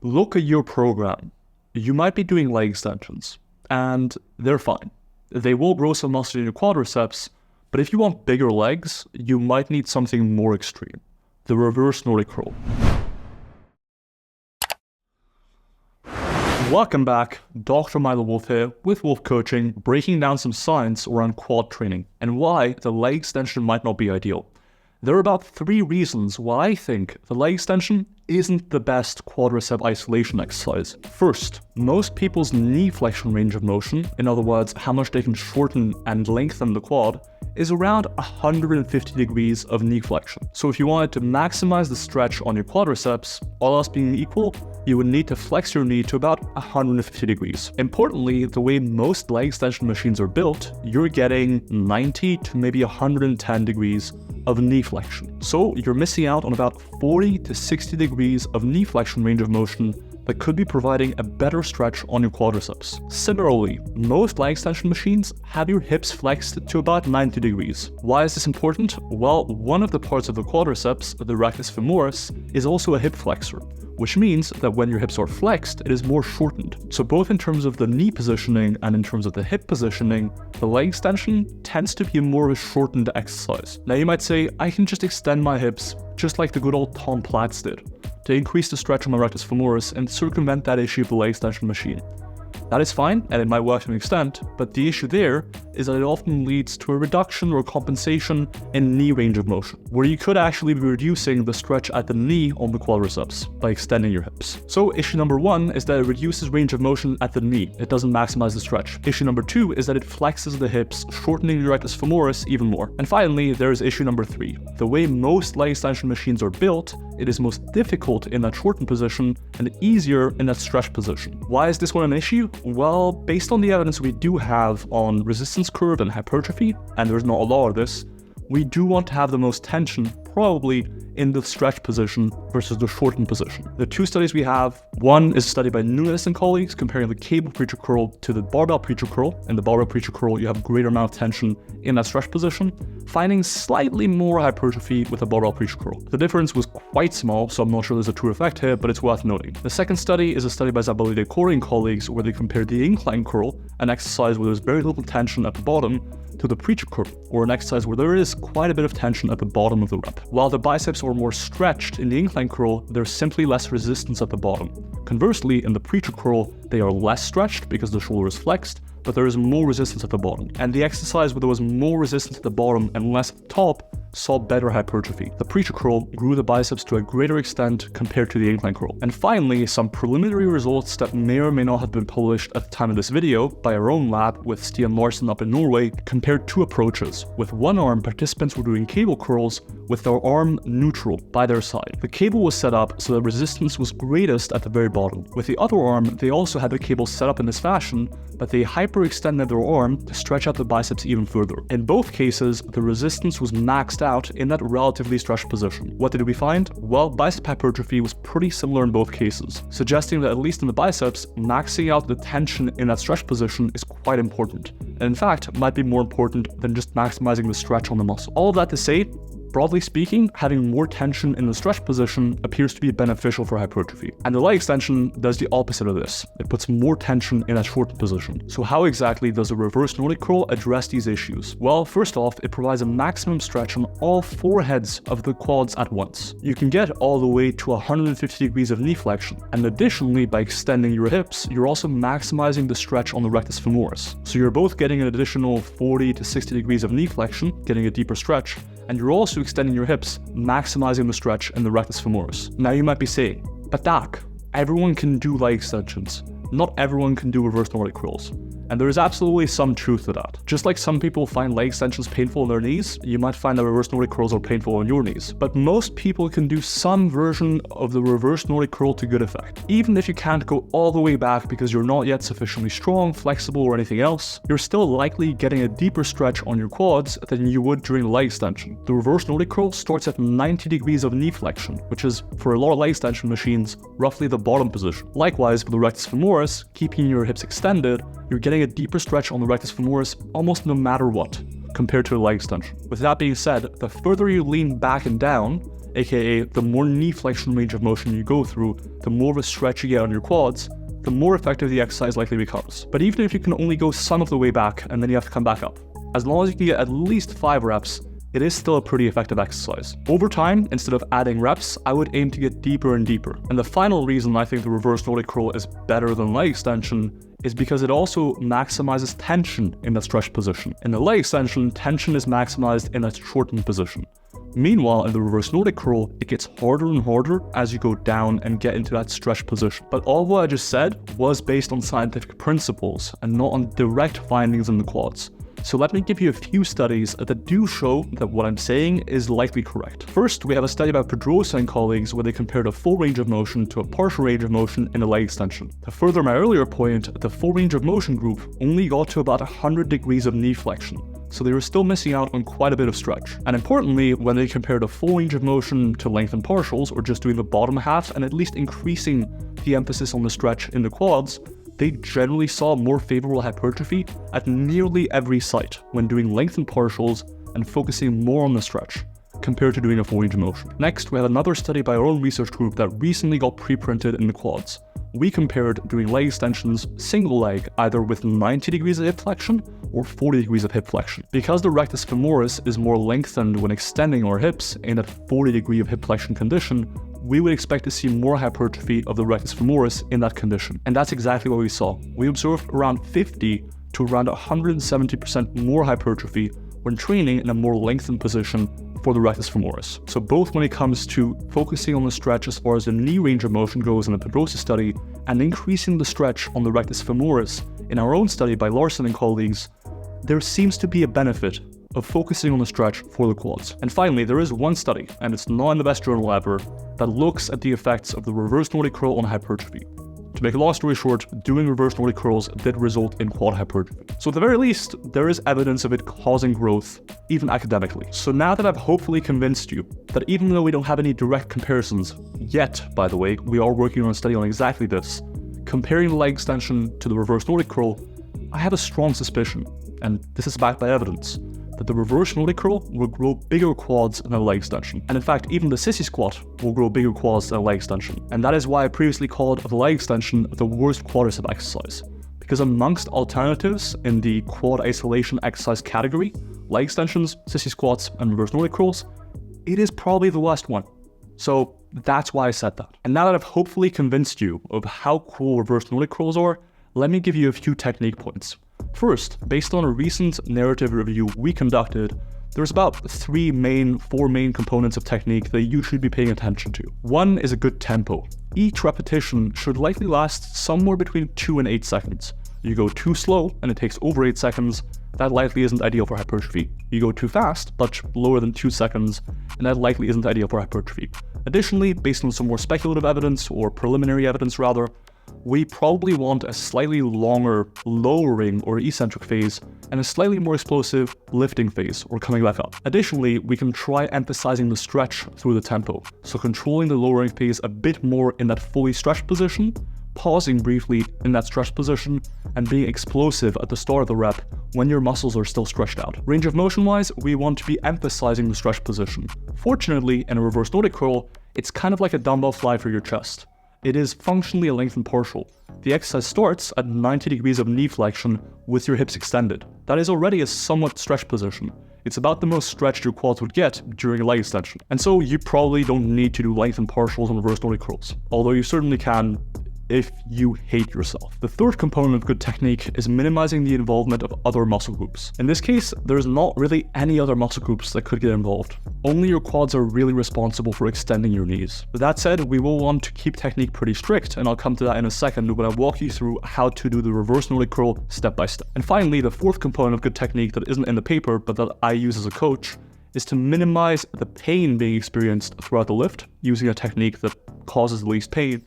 Look at your program. You might be doing leg extensions, and they're fine. They will grow some muscle in your quadriceps, but if you want bigger legs, you might need something more extreme. The reverse Nordic curl. Welcome back, Dr. Milo Wolf here with Wolf Coaching, breaking down some science around quad training and why the leg extension might not be ideal. There are about 3 reasons why I think the leg extension isn't the best quadricep isolation exercise. First, most people's knee flexion range of motion, in other words, how much they can shorten and lengthen the quad, is around 150 degrees of knee flexion. So if you wanted to maximize the stretch on your quadriceps, all else being equal, you would need to flex your knee to about 150 degrees. Importantly, the way most leg extension machines are built, you're getting 90 to maybe 110 degrees of knee flexion. So you're missing out on about 40 to 60 degrees of knee flexion range of motion that could be providing a better stretch on your quadriceps. Similarly, most leg extension machines have your hips flexed to about 90 degrees. Why is this important? Well, one of the parts of the quadriceps, the rectus femoris, is also a hip flexor, which means that when your hips are flexed, it is more shortened. So both in terms of the knee positioning and in terms of the hip positioning, the leg extension tends to be more of a shortened exercise. Now you might say, I can just extend my hips just like the good old Tom Platz did, to increase the stretch on my rectus femoris and circumvent that issue of the leg extension machine. That is fine, and it might work to an extent, but the issue there is that it often leads to a reduction or compensation in knee range of motion, where you could actually be reducing the stretch at the knee on the quadriceps by extending your hips. So issue number 1 is that it reduces range of motion at the knee. It doesn't maximize the stretch. Issue number 2 is that it flexes the hips, shortening the rectus femoris even more. And finally, there is issue number 3. The way most leg extension machines are built, it is most difficult in that shortened position and easier in that stretched position. Why is this one an issue? Well, based on the evidence we do have on resistance curve and hypertrophy, and there's not a lot of this, we do want to have the most tension probably in the stretch position versus the shortened position. The 2 studies we have, one is a study by Nunes and colleagues comparing the cable preacher curl to the barbell preacher curl. In the barbell preacher curl, you have greater amount of tension in that stretch position, finding slightly more hypertrophy with a barbell preacher curl. The difference was quite small, so I'm not sure there's a true effect here, but it's worth noting. The second study is a study by Zabalide Corey and colleagues where they compared the incline curl, an exercise where there's very little tension at the bottom, to the preacher curl, or an exercise where there is quite a bit of tension at the bottom of the rep. While the biceps are more stretched in the incline curl, there's simply less resistance at the bottom. Conversely, in the preacher curl, they are less stretched because the shoulder is flexed, but there is more resistance at the bottom. And the exercise where there was more resistance at the bottom and less at the top saw better hypertrophy. The preacher curl grew the biceps to a greater extent compared to the incline curl. And finally, some preliminary results that may or may not have been published at the time of this video by our own lab with Stian Larsen up in Norway compared 2 approaches. With one arm, participants were doing cable curls with their arm neutral by their side. The cable was set up so the resistance was greatest at the very bottom. With the other arm, they also had the cable set up in this fashion, but they hyperextended their arm to stretch out the biceps even further. In both cases, the resistance was maxed out in that relatively stretched position. What did we find? Well, bicep hypertrophy was pretty similar in both cases, suggesting that at least in the biceps, maxing out the tension in that stretch position is quite important, and in fact, might be more important than just maximizing the stretch on the muscle. All of that to say, broadly speaking, having more tension in the stretch position appears to be beneficial for hypertrophy. And the leg extension does the opposite of this. It puts more tension in a shortened position. So how exactly does a reverse Nordic curl address these issues? Well, first off, it provides a maximum stretch on all 4 heads of the quads at once. You can get all the way to 150 degrees of knee flexion. And additionally, by extending your hips, you're also maximizing the stretch on the rectus femoris. So you're both getting an additional 40 to 60 degrees of knee flexion, getting a deeper stretch, and you're also extending your hips, maximizing the stretch in the rectus femoris. Now you might be saying, but doc, everyone can do leg extensions. Not everyone can do reverse Nordic curls. And there is absolutely some truth to that. Just like some people find leg extensions painful on their knees, you might find that reverse Nordic curls are painful on your knees. But most people can do some version of the reverse Nordic curl to good effect. Even if you can't go all the way back because you're not yet sufficiently strong, flexible, or anything else, you're still likely getting a deeper stretch on your quads than you would during leg extension. The reverse Nordic curl starts at 90 degrees of knee flexion, which is, for a lot of leg extension machines, roughly the bottom position. Likewise, for the rectus femoris, keeping your hips extended, you're getting a deeper stretch on the rectus femoris almost no matter what. compared to a leg extension. With that being said, the further you lean back and down, aka the more knee flexion range of motion you go through, the more of a stretch you get on your quads, the more effective the exercise likely becomes. But even if you can only go some of the way back and then you have to come back up, as long as you can get at least 5 reps, it is still a pretty effective exercise. Over time, instead of adding reps, I would aim to get deeper and deeper. And the final reason I think the reverse Nordic curl is better than leg extension is because it also maximizes tension in the stretch position. In the leg extension, tension is maximized in a shortened position. Meanwhile, in the reverse Nordic curl, it gets harder and harder as you go down and get into that stretch position. But all of what I just said was based on scientific principles and not on direct findings in the quads. So let me give you a few studies that do show that what I'm saying is likely correct. First, we have a study by Quadriceps and colleagues where they compared a full range of motion to a partial range of motion in a leg extension. To further my earlier point, the full range of motion group only got to about 100 degrees of knee flexion, so they were still missing out on quite a bit of stretch. And importantly, when they compared a full range of motion to lengthened partials, or just doing the bottom half and at least increasing the emphasis on the stretch in the quads, they generally saw more favorable hypertrophy at nearly every site when doing lengthened partials and focusing more on the stretch, compared to doing a full range of motion. Next, we had another study by our own research group that recently got pre-printed in the quads. We compared doing leg extensions single leg either with 90 degrees of hip flexion or 40 degrees of hip flexion. Because the rectus femoris is more lengthened when extending our hips in a 40 degree of hip flexion condition, we would expect to see more hypertrophy of the rectus femoris in that condition. And that's exactly what we saw. We observed around 50 to around 170% more hypertrophy when training in a more lengthened position for the rectus femoris. So both when it comes to focusing on the stretch as far as the knee range of motion goes in the Quadriceps study and increasing the stretch on the rectus femoris in our own study by Larson and colleagues, there seems to be a benefit of focusing on the stretch for the quads. And finally, there is one study, and it's not in the best journal ever, that looks at the effects of the reverse Nordic curl on hypertrophy. To make a long story short, doing reverse Nordic curls did result in quad hypertrophy. So at the very least, there is evidence of it causing growth, even academically. So now that I've hopefully convinced you that even though we don't have any direct comparisons, yet, by the way, we are working on a study on exactly this, comparing the leg extension to the reverse Nordic curl, I have a strong suspicion, and this is backed by evidence, that the reverse Nordic curl will grow bigger quads than a leg extension. And in fact, even the sissy squat will grow bigger quads than a leg extension. And that is why I previously called the leg extension the worst quadricep exercise. Because amongst alternatives in the quad isolation exercise category, leg extensions, sissy squats, and reverse Nordic curls, it is probably the worst one. So that's why I said that. And now that I've hopefully convinced you of how cool reverse Nordic curls are, let me give you a few technique points. First, based on a recent narrative review we conducted, there's about four main components of technique that you should be paying attention to. One is a good tempo. Each repetition should likely last somewhere between 2 and 8 seconds. You go too slow and it takes over 8 seconds, that likely isn't ideal for hypertrophy. You go too fast, much lower than 2 seconds, and that likely isn't ideal for hypertrophy. Additionally, based on some more speculative evidence, or preliminary evidence rather, we probably want a slightly longer lowering or eccentric phase and a slightly more explosive lifting phase or coming back up. Additionally, we can try emphasizing the stretch through the tempo, so controlling the lowering phase a bit more in that fully stretched position, pausing briefly in that stretched position, and being explosive at the start of the rep when your muscles are still stretched out. Range of motion wise, we want to be emphasizing the stretched position. Fortunately, in a reverse Nordic curl, it's kind of like a dumbbell fly for your chest. It is functionally a lengthened partial. The exercise starts at 90 degrees of knee flexion with your hips extended. That is already a somewhat stretched position. It's about the most stretched your quads would get during a leg extension. And so you probably don't need to do lengthened partials on reverse Nordic curls, although you certainly can if you hate yourself. The third component of good technique is minimizing the involvement of other muscle groups. In this case, there's not really any other muscle groups that could get involved. Only your quads are really responsible for extending your knees. With that said, we will want to keep technique pretty strict, and I'll come to that in a second when I walk you through how to do the reverse Nordic curl step by step. And finally, the fourth component of good technique that isn't in the paper, but that I use as a coach, is to minimize the pain being experienced throughout the lift using a technique that causes the least pain,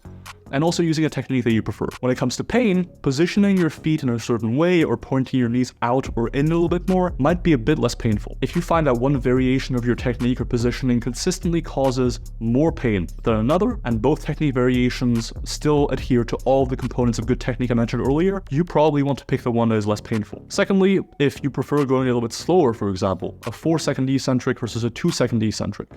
and also using a technique that you prefer. When it comes to pain, positioning your feet in a certain way or pointing your knees out or in a little bit more might be a bit less painful. If you find that one variation of your technique or positioning consistently causes more pain than another, and both technique variations still adhere to all of the components of good technique I mentioned earlier, you probably want to pick the one that is less painful. Secondly, if you prefer going a little bit slower, for example, a 4-second eccentric versus a 2-second eccentric,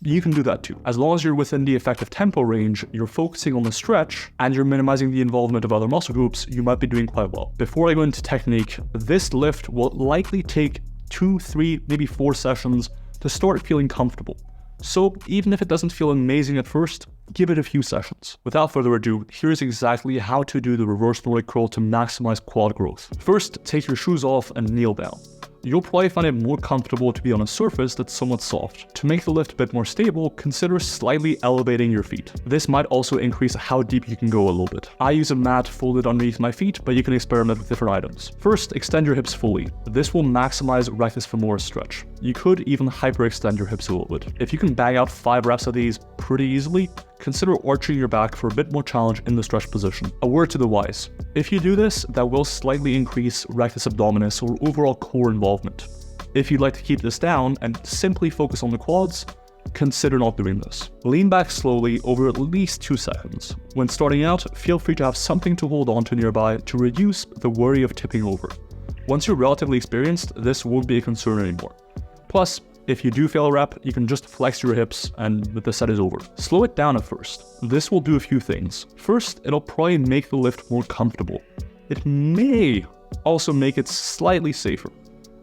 you can do that too. As long as you're within the effective tempo range, you're focusing on the stretch, and you're minimizing the involvement of other muscle groups, you might be doing quite well. Before I go into technique, this lift will likely take 2, 3, maybe 4 sessions to start feeling comfortable. So even if it doesn't feel amazing at first, give it a few sessions. Without further ado, here's exactly how to do the reverse Nordic curl to maximize quad growth. First, take your shoes off and kneel down. You'll probably find it more comfortable to be on a surface that's somewhat soft. To make the lift a bit more stable, consider slightly elevating your feet. This might also increase how deep you can go a little bit. I use a mat folded underneath my feet, but you can experiment with different items. First, extend your hips fully. This will maximize rectus femoris stretch. You could even hyperextend your hips a little bit. If you can bang out 5 reps of these pretty easily, consider arching your back for a bit more challenge in the stretch position. A word to the wise: if you do this, that will slightly increase rectus abdominis or overall core involvement. If you'd like to keep this down and simply focus on the quads, consider not doing this. Lean back slowly over at least 2 seconds. When starting out, feel free to have something to hold on to nearby to reduce the worry of tipping over. Once you're relatively experienced, this won't be a concern anymore. Plus, if you do fail a rep, you can just flex your hips and the set is over. Slow it down at first. This will do a few things. First, it'll probably make the lift more comfortable. It may also make it slightly safer,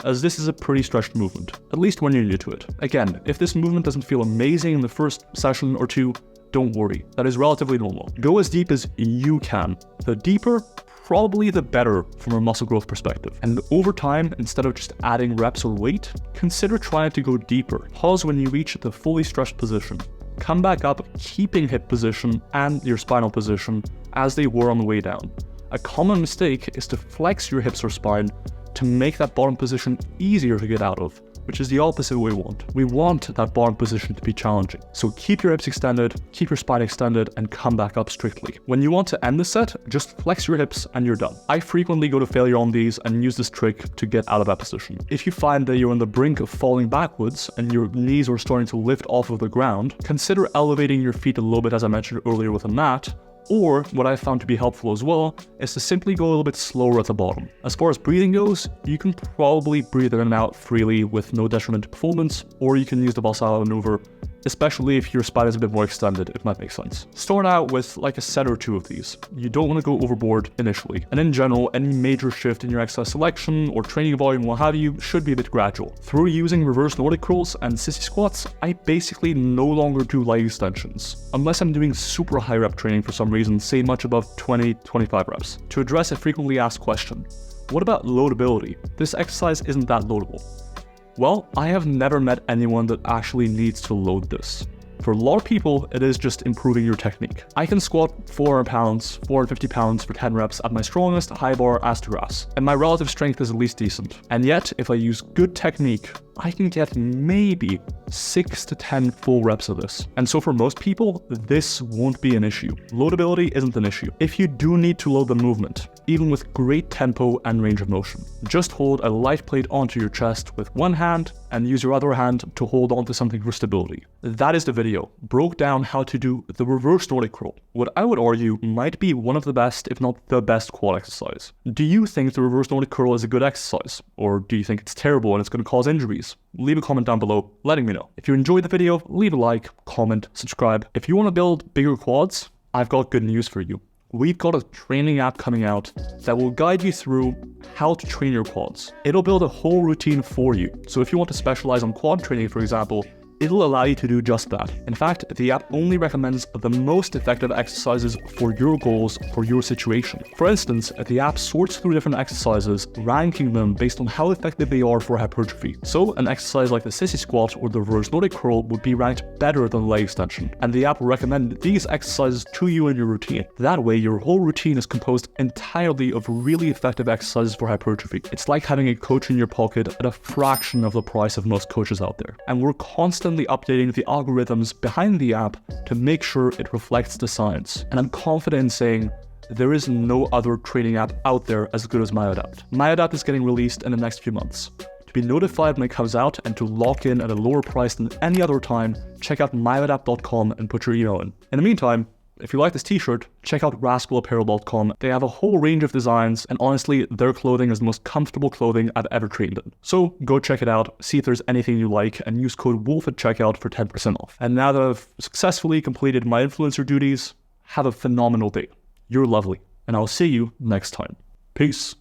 as this is a pretty stretched movement, at least when you're new to it. Again, if this movement doesn't feel amazing in the first session or two, don't worry, that is relatively normal. Go as deep as you can. The deeper, probably the better from a muscle growth perspective. And over time, instead of just adding reps or weight, consider trying to go deeper. Pause when you reach the fully stretched position. Come back up, keeping hip position and your spinal position as they were on the way down. A common mistake is to flex your hips or spine to make that bottom position easier to get out of, which is the opposite we want. We want that bottom position to be challenging. So keep your hips extended, keep your spine extended, and come back up strictly. When you want to end the set, just flex your hips and you're done. I frequently go to failure on these and use this trick to get out of that position. If you find that you're on the brink of falling backwards and your knees are starting to lift off of the ground, consider elevating your feet a little bit, as I mentioned earlier, with a mat. Or, what I found to be helpful as well, is to simply go a little bit slower at the bottom. As far as breathing goes, you can probably breathe in and out freely with no detriment to performance, or you can use the Valsalva maneuver, especially if your spine is a bit more extended, it might make sense. Start out with like a set or 2 of these. You don't want to go overboard initially. And in general, any major shift in your exercise selection or training volume, what have you, should be a bit gradual. Through using reverse Nordic curls and sissy squats, I basically no longer do leg extensions, unless I'm doing super high rep training for some reason, say much above 20-25 reps. To address a frequently asked question, what about loadability? This exercise isn't that loadable. Well, I have never met anyone that actually needs to load this. For a lot of people, it is just improving your technique. I can squat 400 pounds, 450 pounds for 10 reps at my strongest high bar ass to grass, and my relative strength is at least decent. And yet, if I use good technique, I can get maybe 6 to 10 full reps of this. And so for most people, this won't be an issue. Loadability isn't an issue. If you do need to load the movement, even with great tempo and range of motion, just hold a light plate onto your chest with one hand and use your other hand to hold onto something for stability. That is the video. Broke down how to do the reverse Nordic curl. What I would argue might be one of the best, if not the best quad exercise. Do you think the reverse Nordic curl is a good exercise? Or do you think it's terrible and it's going to cause injuries? Leave a comment down below letting me know. If you enjoyed the video, leave a like, comment, subscribe. If you want to build bigger quads, I've got good news for you. We've got a training app coming out that will guide you through how to train your quads. It'll build a whole routine for you. So if you want to specialize on quad training, for example, it'll allow you to do just that. In fact, the app only recommends the most effective exercises for your goals, for your situation. For instance, the app sorts through different exercises, ranking them based on how effective they are for hypertrophy. So an exercise like the sissy squat or the reverse Nordic curl would be ranked better than leg extension, and the app will recommend these exercises to you in your routine. That way, your whole routine is composed entirely of really effective exercises for hypertrophy. It's like having a coach in your pocket at a fraction of the price of most coaches out there. And we're constantly constantly updating the algorithms behind the app to make sure it reflects the science. And I'm confident in saying there is no other training app out there as good as MyoAdapt. MyoAdapt is getting released in the next few months. To be notified when it comes out and to lock in at a lower price than any other time, check out myoadapt.com and put your email in. In the meantime, if you like this t-shirt, check out rascalapparel.com. They have a whole range of designs, and honestly, their clothing is the most comfortable clothing I've ever trained in. So go check it out, see if there's anything you like, and use code WOLF at checkout for 10% off. And now that I've successfully completed my influencer duties, have a phenomenal day. You're lovely, and I'll see you next time. Peace.